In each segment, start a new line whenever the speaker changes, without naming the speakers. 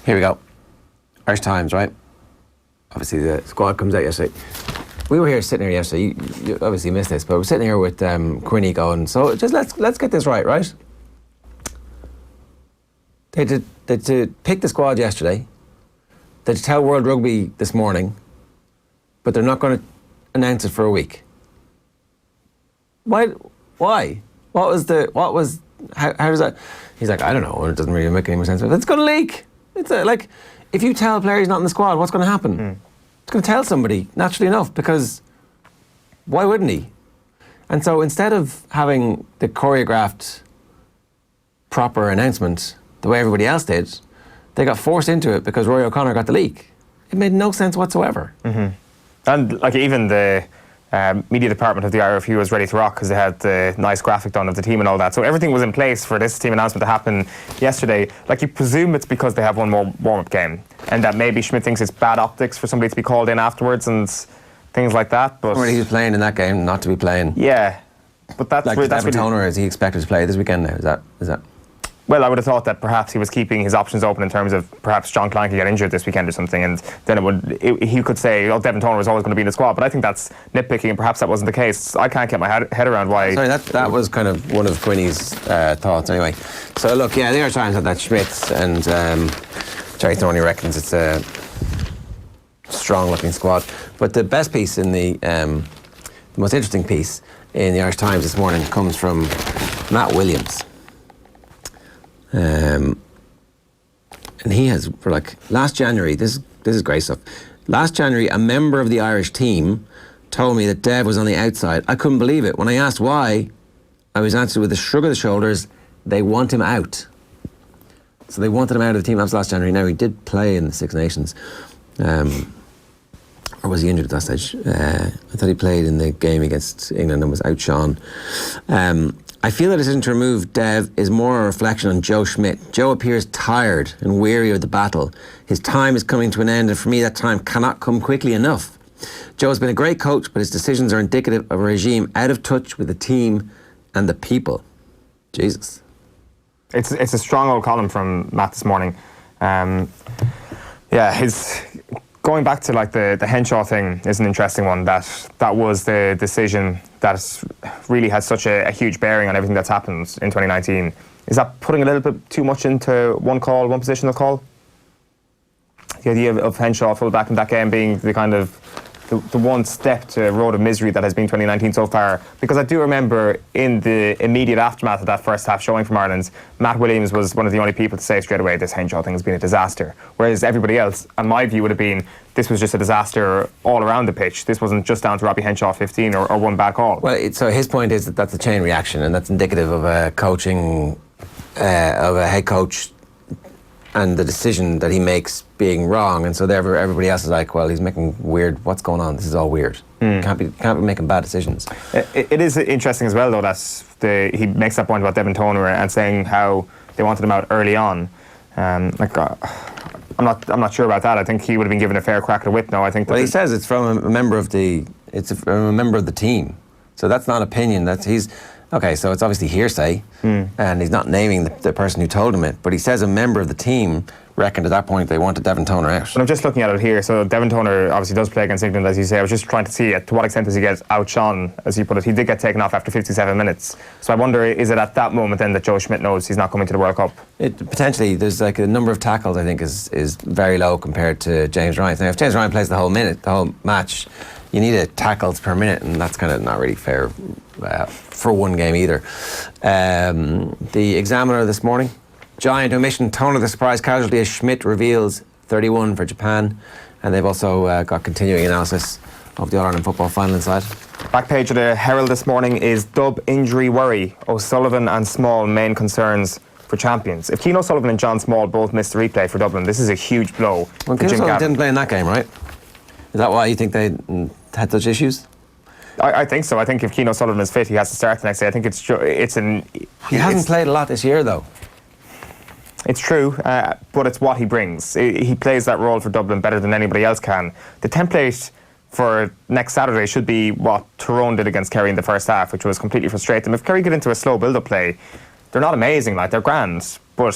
Here we go. Irish Times, right? Obviously, the squad comes out yesterday. We were here sitting here yesterday. You obviously missed this, but we're sitting here with Quinny going. So just let's get this right? They did pick the squad yesterday. They did tell World Rugby this morning, but they're not going to announce it for a week. Why? How does that? He's like, I don't know. It doesn't really make any more sense. It's going to leak. It's like, if you tell a player he's not in the squad, what's going to happen? It's going to tell somebody, naturally enough, because why wouldn't he? And so instead of having the choreographed, proper announcement the way everybody else did, they got forced into it because Rory O'Connor got the leak. It made no sense whatsoever.
And like even the media department of the IRFU was ready to rock because they had the nice graphic done of the team and all that. So everything was in place for this team announcement to happen yesterday. Like, you presume it's because they have one more warm-up game and that maybe Schmidt thinks it's bad optics for somebody to be called in afterwards and things like that. But
he was playing in that game, not to be playing.
Yeah, but that's
like Devin Toner, is he expected to play this weekend now? Is that?
Well, I would have thought that perhaps he was keeping his options open in terms of perhaps John Klein could get injured this weekend or something, and then he could say, oh, Devin Toner was always going to be in the squad. But I think that's nitpicking, and perhaps that wasn't the case. I can't get my head around why.
Sorry, that was kind of one of Quinny's thoughts anyway. So look, yeah, the Irish Times had that Schmidt, and Jerry Thorney reckons it's a strong-looking squad. But the best piece in the most interesting piece in the Irish Times this morning comes from Matt Williams. And he has, for like last January, this is great stuff. Last January, a member of the Irish team told me that Dev was on the outside. I couldn't believe it. When I asked why, I was answered with a shrug of the shoulders. They want him out. So they wanted him out of the team. That was last January. Now, he did play in the Six Nations. Or was he injured at that stage? I thought he played in the game against England and was outshone. I feel the decision to remove Dev is more a reflection on Joe Schmidt. Joe appears tired and weary of the battle. His time is coming to an end, and for me that time cannot come quickly enough. Joe has been a great coach, but his decisions are indicative of a regime out of touch with the team and the people. Jesus.
It's a strong old column from Matt this morning. Going back to like the Henshaw thing is an interesting one. That was the decision that really has such a huge bearing on everything that's happened in 2019. Is that putting a little bit too much into one positional call? The idea of Henshaw full back in that game being the kind of the one step to a road of misery that has been 2019 so far. Because I do remember in the immediate aftermath of that first half showing from Ireland, Matt Williams was one of the only people to say straight away, this Henshaw thing has been a disaster. Whereas everybody else, and my view would have been, this was just a disaster all around the pitch. This wasn't just down to Robbie Henshaw 15 or one bad call.
Well, so his point is that that's a chain reaction, and that's indicative of a head coach and the decision that he makes being wrong, and so therefore everybody else is like, well, he's making weird, what's going on? This is all weird. Can't be making bad decisions.
It is interesting as well, though, that he makes that point about Devin Toner and saying how they wanted him out early on. I'm not sure about that. I think he would have been given a fair crack at the whip now. I think.
Well, he says it's from a member of the team, so that's not opinion. Okay, so it's obviously hearsay, and he's not naming the person who told him it, but he says a member of the team reckoned at that point they wanted Devin Toner out.
But I'm just looking at it here, so Devin Toner obviously does play against England, as you say. I was just trying to see to what extent does he get outshone, as you put it. He did get taken off after 57 minutes. So I wonder, is it at that moment then that Joe Schmidt knows he's not coming to the World Cup?
Potentially, there's like a number of tackles I think is very low compared to James Ryan. Now, if James Ryan plays the whole match, you need a tackles per minute, and that's kind of not really fair for one game either. The Examiner this morning, giant omission, Toner the surprise casualty as Schmidt reveals 31 for Japan, and they've also got continuing analysis of the All-Ireland football final inside.
Back page of the Herald this morning is Dub injury worry, O'Sullivan and Small main concerns for champions. If Keane O'Sullivan and John Small both missed the replay for Dublin, this is a huge blow.
Well, Keane O'Sullivan didn't play in that game, right? Is that why you think they had such issues?
I think so. I think if Keane O'Sullivan is fit, he has to start the next day. I think
he hasn't played a lot this year, though.
It's true, but it's what he brings. He plays that role for Dublin better than anybody else can. The template for next Saturday should be what Tyrone did against Kerry in the first half, which was completely frustrating. If Kerry get into a slow build-up play, they're not amazing, like they're grand, but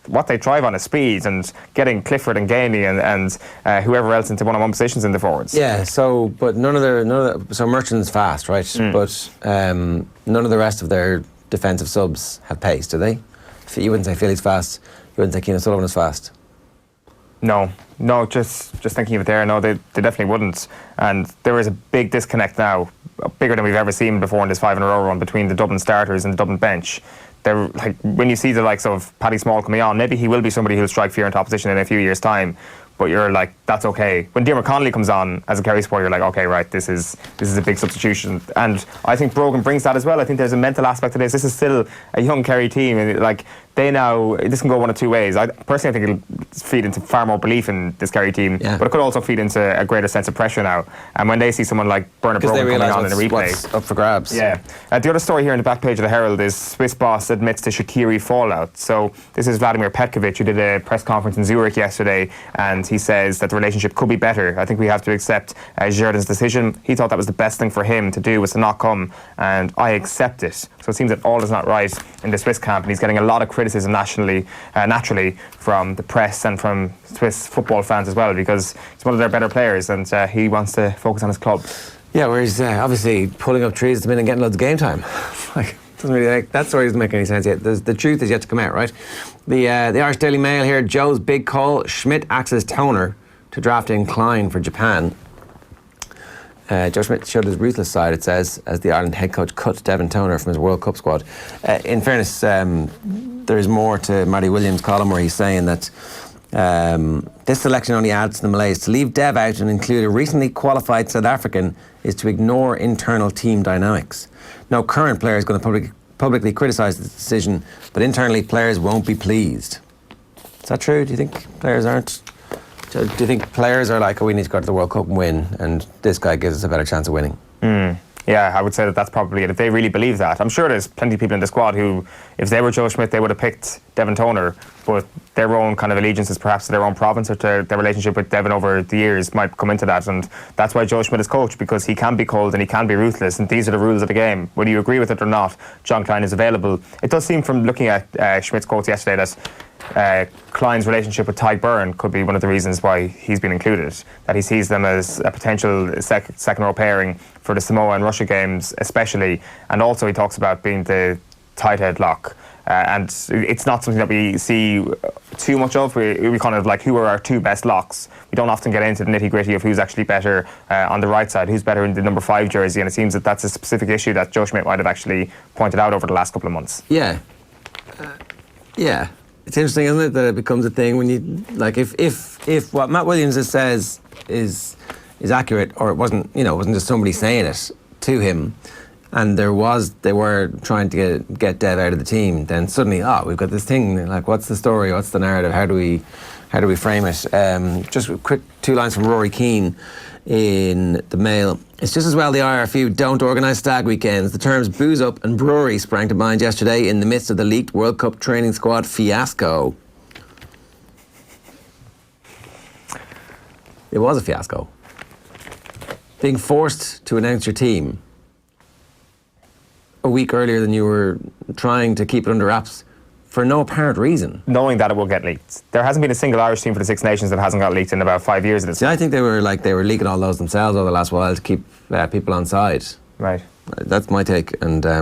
what they thrive on is speed and getting Clifford and Gainey and whoever else into one-on-one positions in the forwards.
Yeah, so but so Merchant's fast, right? But none of the rest of their defensive subs have pace, do they? You wouldn't say Philly's fast. You wouldn't say Keane Sullivan is fast.
No, just thinking of it there. No, they definitely wouldn't. And there is a big disconnect now, bigger than we've ever seen before in this 5-in-a-row run between the Dublin starters and the Dublin bench. They're like, when you see the likes of Paddy Small coming on, maybe he will be somebody who'll strike fear into opposition in a few years' time. But you're like, that's okay. When Diarmuid Connolly comes on as a Kerry supporter, you're like, okay, right, this is a big substitution. And I think Brogan brings that as well. I think there's a mental aspect to this. This is still a young Kerry team, and like this can go one of two ways. I personally think it'll feed into far more belief in this Kerry team, but it could also feed into a greater sense of pressure now. And when they see someone like Bernard Brogan coming on in a replay,
what's up for grabs.
Yeah. The other story here in the back page of the Herald is Swiss boss admits to Shaqiri fallout. So this is Vladimir Petkovic, who did a press conference in Zurich yesterday, and he says that the relationship could be better. I think we have to accept Sheridan's decision. He thought that was the best thing for him to do, was to not come, and I accept it. So it seems that all is not right in the Swiss camp, and he's getting a lot of criticism naturally from the press and from Swiss football fans as well, because he's one of their better players, and he wants to focus on his club.
Yeah, where he's obviously pulling up trees at the minute and getting loads of game time. Doesn't really that story doesn't make any sense yet. The truth is yet to come out, right? The Irish Daily Mail here, Joe's big call. Schmidt acts as Toner to draft in Klein for Japan. Joe Schmidt showed his ruthless side, it says, as the Ireland head coach cut Devin Toner from his World Cup squad. In fairness, there is more to Matty Williams' column where he's saying that this selection only adds to the malaise. To leave Dev out and include a recently qualified South African is to ignore internal team dynamics. No current player is going to publicly criticise the decision, but internally players won't be pleased. Is that true? Do you think players aren't? Do you think players are like, oh, we need to go to the World Cup and win, and this guy gives us a better chance of winning?
Yeah, I would say that that's probably it. If they really believe that, I'm sure there's plenty of people in the squad who, if they were Joe Schmidt, they would have picked Devin Toner, but their own kind of allegiances perhaps to their own province or to their relationship with Devin over the years might come into that, and that's why Joe Schmidt is coach, because he can be cold and he can be ruthless, and these are the rules of the game. Whether you agree with it or not, John Klein is available. It does seem from looking at Schmidt's quotes yesterday that Klein's relationship with Tadhg Byrne could be one of the reasons why he's been included, that he sees them as a potential second row pairing for the Samoa and Russia games especially, and also he talks about being the tight head lock, and it's not something that we see too much of. We kind of like, who are our two best locks? We don't often get into the nitty gritty of who's actually better on the right side, who's better in the number 5 jersey, and it seems that that's a specific issue that Joe Schmidt might have actually pointed out over the last couple of months.
Yeah. It's interesting, isn't it, that it becomes a thing when you, like, if what Matt Williams says is accurate, or it wasn't just somebody saying it to him, and they were trying to get Dev out of the team, then suddenly, we've got this thing, like, what's the story, what's the narrative, how do we frame it? Just a quick 2 lines from Rory Keane in the Mail. It's just as well the IRFU don't organise stag weekends. The terms booze up and brewery sprang to mind yesterday in the midst of the leaked World Cup training squad fiasco. It was a fiasco. Being forced to announce your team a week earlier than you were trying to keep it under wraps for no apparent reason.
Knowing that it will get leaked. There hasn't been a single Irish team for the Six Nations that hasn't got leaked in about 5 years.
See, I think they were leaking all those themselves over the last while to keep people on side.
Right.
That's my take, and I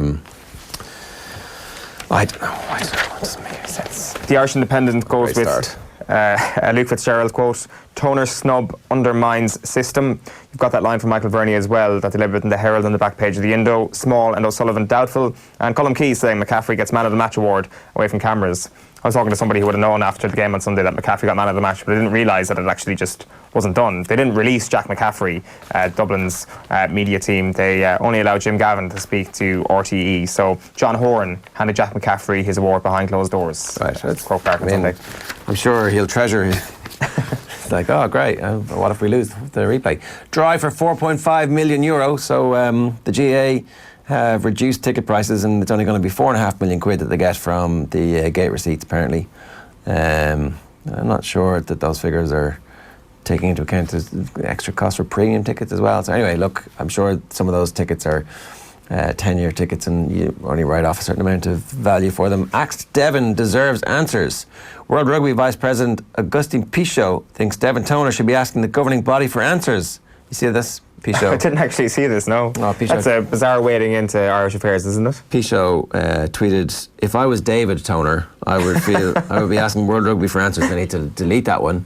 don't know. It doesn't make any sense.
The Irish Independent goes with Luke Fitzgerald quote, Toner's snub undermines system. You've got that line from Michael Verney as well that delivered in the Herald on the back page of the Indo. Small and O'Sullivan doubtful. And Colm Keys saying McCaffrey gets man of the match award away from cameras. I was talking to somebody who would have known after the game on Sunday that McCaffrey got man of the match, but I didn't realise that it actually just wasn't done. They didn't release Jack McCaffrey, Dublin's media team. They only allowed Jim Gavin to speak to RTE. So John Horan handed Jack McCaffrey his award behind closed doors.
Right.
That's Croke Park on Sunday.
I'm sure he'll treasure it. It's like, oh, great. What if we lose the replay? Dry for €4.5 million. So the GA have reduced ticket prices, and it's only going to be £4.5 million that they get from the gate receipts, apparently. I'm not sure that those figures are taking into account the extra cost for premium tickets as well. So anyway, look, I'm sure some of those tickets are 10-year tickets, and you only write off a certain amount of value for them. Axed Devin deserves answers. World Rugby Vice President Augustine Pichot thinks Devin Toner should be asking the governing body for answers. You see this, Pichot?
I didn't actually see this, no.
Oh, Pichot.
That's a bizarre wading into Irish affairs, isn't it?
Pichot tweeted, "If I was David Toner, I would be asking World Rugby for answers. I need to delete that one."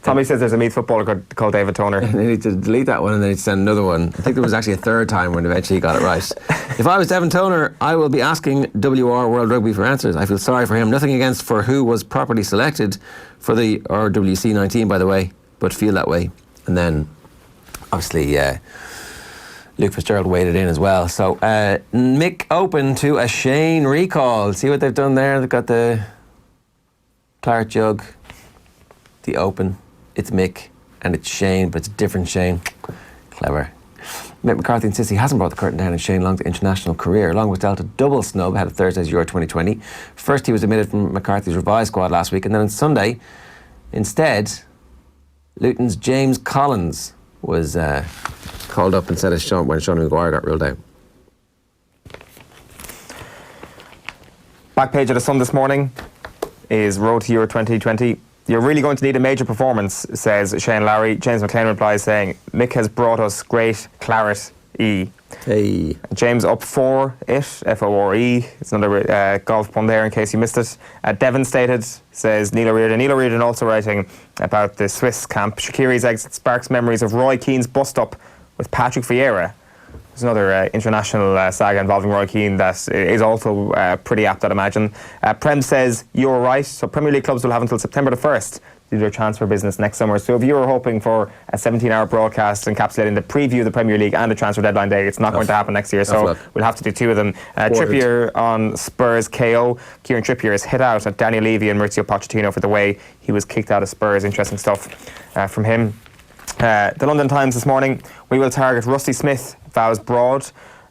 Tommy says there's a Meath footballer called David Toner.
They need to delete that one and then send another one. I think there was actually a third time when eventually he got it right. "If I was Devin Toner, I will be asking WR World Rugby for answers. I feel sorry for him. Nothing against for who was properly selected for the RWC 19, by the way, but feel that way." And then, obviously, Luke Fitzgerald waded in as well. So, Mick open to a Sheahan recall. See what they've done there? They've got the claret jug, the open. It's Mick and it's Sheahan, but it's a different Sheahan. Clever. Mick McCarthy insists he hasn't brought the curtain down in Sheahan Long's international career. Long was dealt a double snub ahead of Thursday's Euro 2020. First, he was omitted from McCarthy's revised squad last week, and then on Sunday, instead, Luton's James Collins was called up instead of when Sean Maguire got ruled out.
Back page of the Sun this morning is Road to Euro 2020. "You're really going to need a major performance," says Shane Lowry. James McLean replies saying, "Mick has brought us great claret E."
Hey.
James up for it, F-O-R-E. It's another golf pun there in case you missed it. Devastated, says Neil O'Riordan. Neil O'Riordan also writing about the Swiss camp. "Shaqiri's exit sparks memories of Roy Keane's bust-up with Patrick Vieira." There's another international saga involving Roy Keane that is also pretty apt, I'd imagine. Prem says, "You're right. So Premier League clubs will have until September the 1st to do their transfer business next summer. So if you were hoping for a 17-hour broadcast encapsulating the preview of the Premier League and the transfer deadline day, it's not going to happen next year. So we'll have to do two of them." Trippier on Spurs KO. Kieran Trippier is hit out at Daniel Levy and Maurizio Pochettino for the way he was kicked out of Spurs. Interesting stuff from him. The London Times this morning: "We will target Rusty Smith, vows Broad."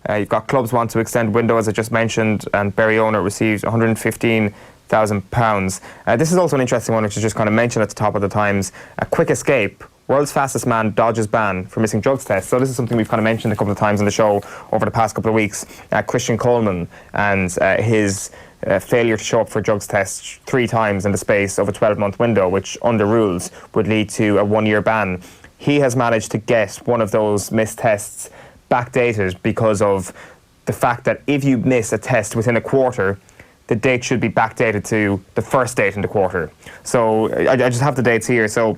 You've got clubs want to extend window, as I just mentioned, and Bury owner receives £115,000. This is also an interesting one, which is just kind of mentioned at the top of the Times. "A quick escape. World's fastest man dodges ban for missing drugs tests." So this is something we've kind of mentioned a couple of times on the show over the past couple of weeks. Christian Coleman and his failure to show up for drugs tests 3 times in the space of a 12-month window, which under rules would lead to a 1-year ban. He has managed to get one of those missed tests backdated because of the fact that if you miss a test within a quarter, the date should be backdated to the first date in the quarter. So I just have the dates here. So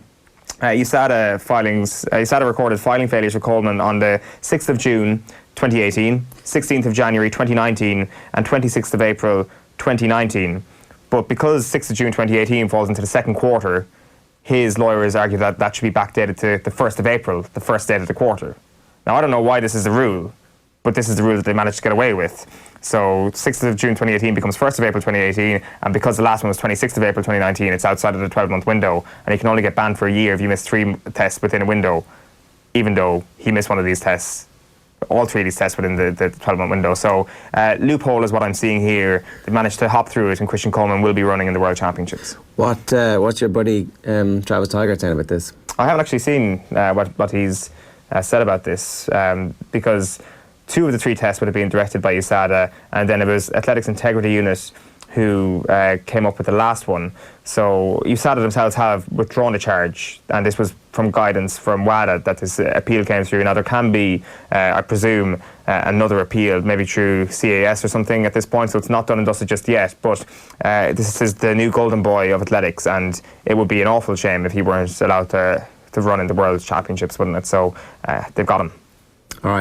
USADA recorded filing failures for Coleman on the 6th of June 2018, 16th of January 2019, and 26th of April 2019. But because 6th of June 2018 falls into the second quarter, his lawyers argue that that should be backdated to the 1st of April, the first date of the quarter. Now, I don't know why this is the rule, but this is the rule that they managed to get away with. So 6th of June 2018 becomes 1st of April 2018, and because the last one was 26th of April 2019, it's outside of the 12-month window, and you can only get banned for a year if you miss 3 tests within a window, even though he missed one of these tests, all 3 of these tests within the 12-month window. So loophole is what I'm seeing here. They managed to hop through it, and Christian Coleman will be running in the World Championships.
What's your buddy Travis Tigert saying about this?
I haven't actually seen what he's said about this, because 2 of the 3 tests would have been directed by USADA, and then it was Athletics Integrity Unit who came up with the last one. So USADA themselves have withdrawn the charge, and this was from guidance from WADA that this appeal came through. Now there can be, I presume, another appeal, maybe through CAS or something at this point, so it's not done and dusted just yet, but this is the new golden boy of athletics, and it would be an awful shame if he weren't allowed to run in the World Championships, wouldn't it? So they've got him.
All right.